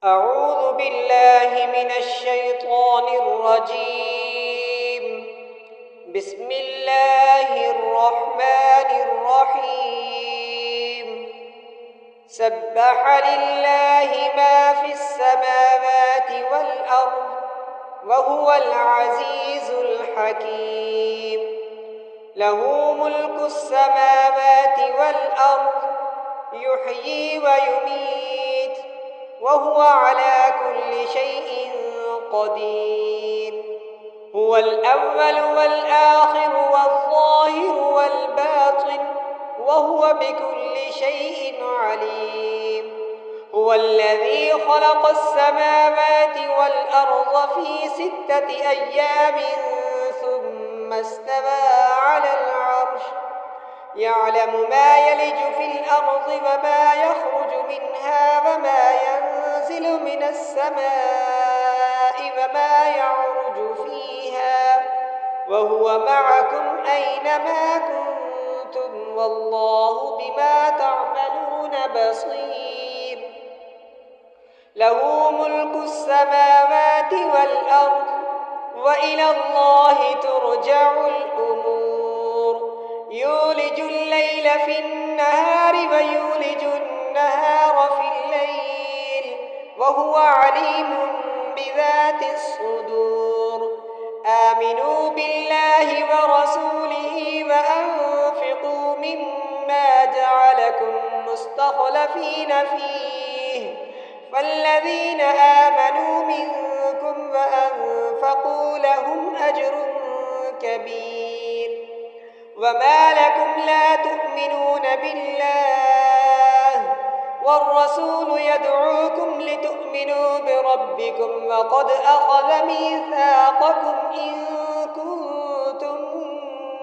أعوذ بالله من الشيطان الرجيم. بسم الله الرحمن الرحيم. سبح لله ما في السماوات والأرض وهو العزيز الحكيم. له ملك السماوات والأرض يحيي ويميت وهو على كل شيء قدير. هو الأول والآخر والظاهر والباطن وهو بكل شيء عليم. هو الذي خلق السماوات والأرض في 6 أيام ثم استوى على العرش يعلم ما يلج في الأرض وما يخرج منها وما ينزل من السماء وما يعرج فيها وهو معكم أينما كنتم والله بما تعملون بصير. له ملك السماوات والأرض وإلى الله ترجع الأمور. يولج الليل في النهار ويولج النهار في الليل وهو عليم بذات الصدور. آمنوا بالله ورسوله وأنفقوا مما جعلكم مستخلفين فيه فالذين آمنوا منكم وأنفقوا لهم أجر كبير. وما لكم لا تؤمنون بالله والرسول يدعوكم لتؤمنوا بربكم وقد أخذ ميثاقكم إن كنتم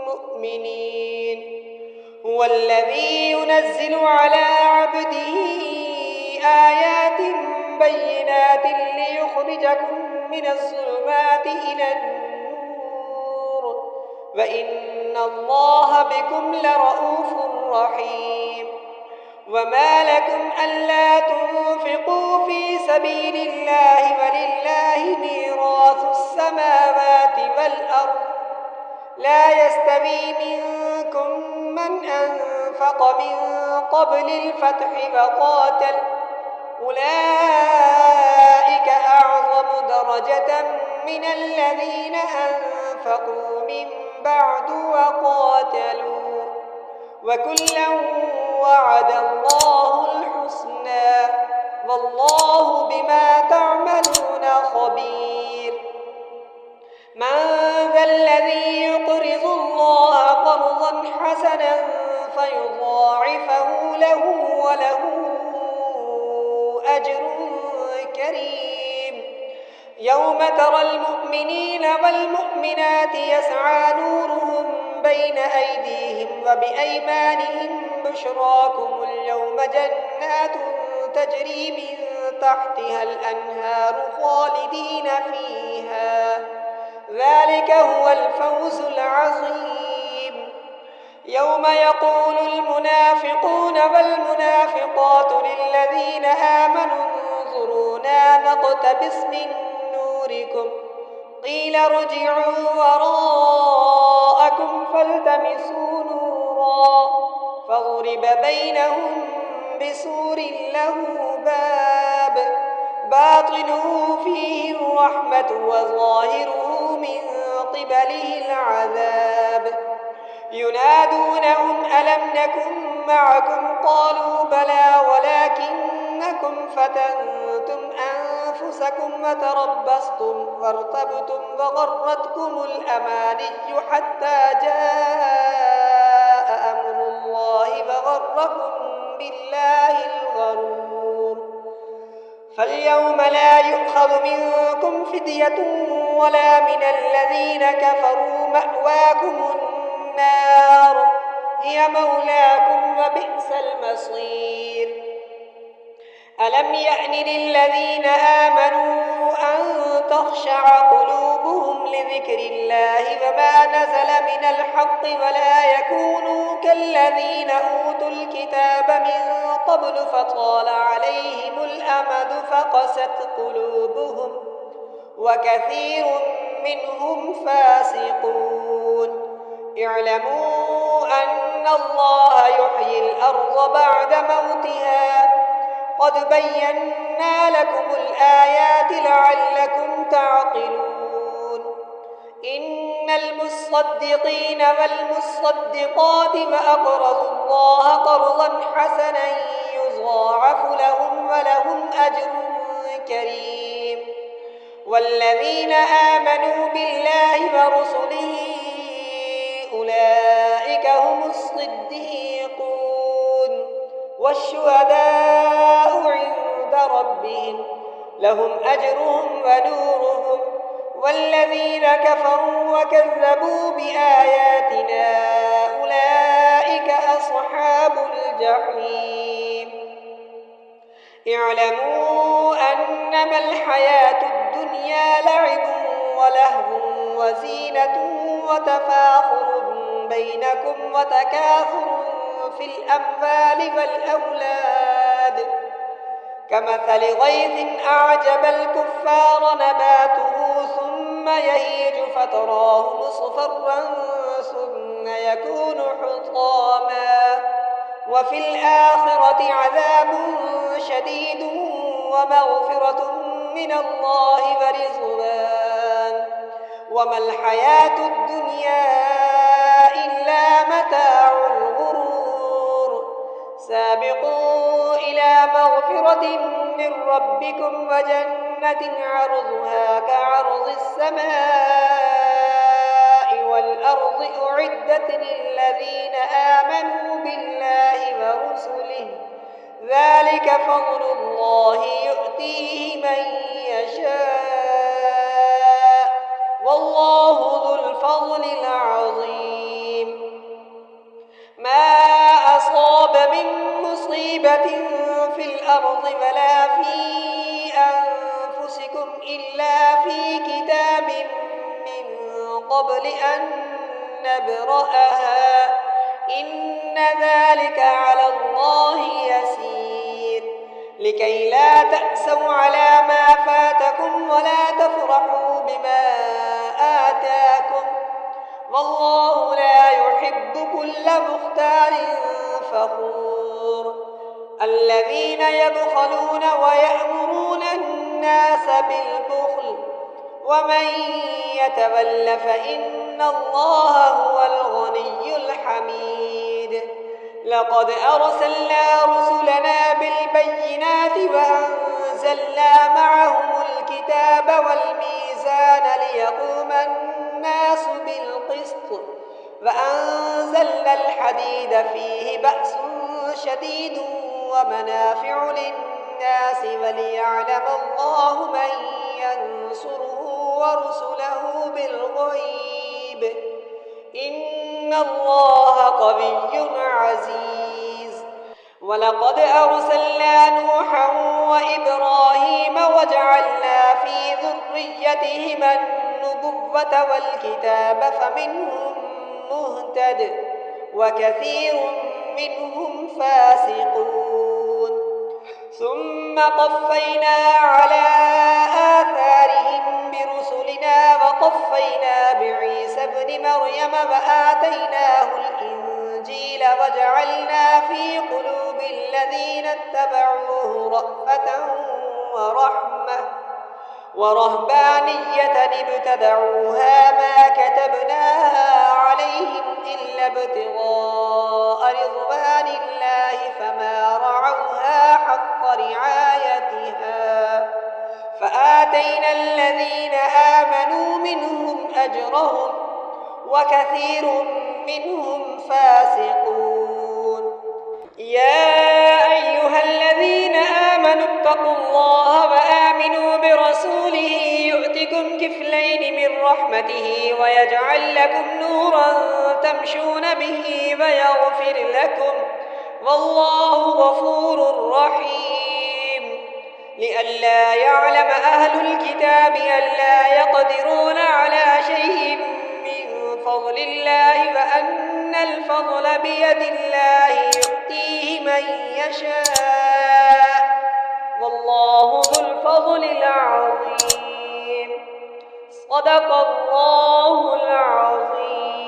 مؤمنين. هو الذي ينزل على عبده آيات بينات ليخرجكم من الظلمات إلى النور وإن الله بكم لرؤوف رحيم. وما لكم ألا تنفقوا في سبيل الله ولله ميراث السماوات والأرض لا يستوي منكم من أنفق من قبل الفتح وقاتل أولئك أعظم درجة من الذين أنفقوا من بعد وقاتلوا وكلا وعد الله الحسنى والله بما تعملون خبير. من ذا الذي يقرض الله قرضا حسنا فيضاعفه له وله أجر كريم. يوم ترى المؤمنين والمؤمنات يسعى نورهم بين أيديهم وبأيمانهم بشراكم اليوم جنات تجري من تحتها الأنهار خالدين فيها ذلك هو الفوز العظيم. يوم يقول المنافقون والمنافقات للذين آمنوا انظرونا نقتبس من نوركم قيل ارجعوا وراءكم فالتمسوا نورا فضرب بينهم بسور له باب باطنه فيه الرحمة وظاهره من قبله العذاب. ينادونهم ألم نكن معكم قالوا بلى ولكنكم فتنتم أنفسكم وتربصتم وارتبتم وغرتكم الأماني حتى جاء أمر الله وغركم بالله الغرور. فاليوم لا يؤخذ منكم فدية ولا من الذين كفروا مأواكم النار هي مولاكم وبئس المصير. ألم يأن للذين آمنوا أن تخشع قلوبهم لذكر الله وما نزل من الحق ولا يكونوا كالذين أوتوا الكتاب من قبل فطال عليهم الأمد فقست وكثير منهم فاسقون. اعلموا أن الله يحيي الأرض بعد موتها قد بينا لكم الآيات لعلكم تعقلون. إن المصدقين والمصدقات وأقرضوا الله قرضا حسنا يضاعف لهم ولهم أجر كريم. والذين آمنوا بالله ورسله أولئك هم الصديقون والشهداء عند ربهم لهم أجرهم ونورهم. والذين كفروا وكذبوا بآياتنا أولئك أصحاب الجحيم. اعلموا أنما الحياة الدنيا لعب ولهو وزينة وتفاخر بينكم وتكاثر في الأموال والأولاد كمثل غيث أعجب الكفار نباته ثم يهيج فتراه مصفرا ثم يكون حطاما وفي الآخرة عذاب شديد ومغفرة من الله ورضوان وما الحياة الدنيا إلا متاع الغرور. سابقوا إلى مغفرة من ربكم وجنة عرضها كعرض السماء والأرض أعدت للذين آمنوا بالله ورسله ذلك فضل الله يؤتيه من يشاء والله ذو الفضل العظيم. ما أصاب من مصيبة في الأرض ولا في أنفسكم إلا في كتاب من قبل أن نبرأها إن ذلك على الله يسير. لكي لا تأسوا على ما فاتكم ولا تفرحوا بما آتاكم والله لا يحب كل مختال فخور. الذين يبخلون ويأمرون الناس بالبخل ومن يتول فإن الله هو الغني الحميد. لقد أرسلنا رسلنا بالبينات وأنزلنا معهم الكتاب والميزان ليقوم الناس بالقسط وأنزلنا الحديد فيه بأس شديد ومنافع للناس وليعلم الله من ينصره ورسله بالغيب إن الله قوي عزيز. ولقد أرسلنا نوحا وإبراهيم وجعلنا في ذريتهما النبوة والكتاب فمنهم مهتد وكثير منهم فاسقون. ثم قفينا على آثارهم برسلنا وقفينا بعيسى ابن مريم وآتيناه الإنجيل وجعلنا في قلوب الذين اتبعوه رأفة ورحمة ورهبانية ابتدعوها ما كتبناها عليهم إلا ابتغاء رضوان الله فما رعوها حق رعايتها فآتينا الذين آمنوا منهم أجرهم وكثير منهم فاسقون. يا أيها الذين آمنوا اتقوا الله وآمنوا برسوله يؤتكم كفلين من رحمته ويجعل لكم نورا تمشون به ويغفر لكم والله غفور رحيم. لئلا يعلم أهل الكتاب ألا يقدرون على شيء من فضل الله وأن الفضل بيد الله يؤتيه من يشاء والله ذو الفضل العظيم. صدق الله العظيم.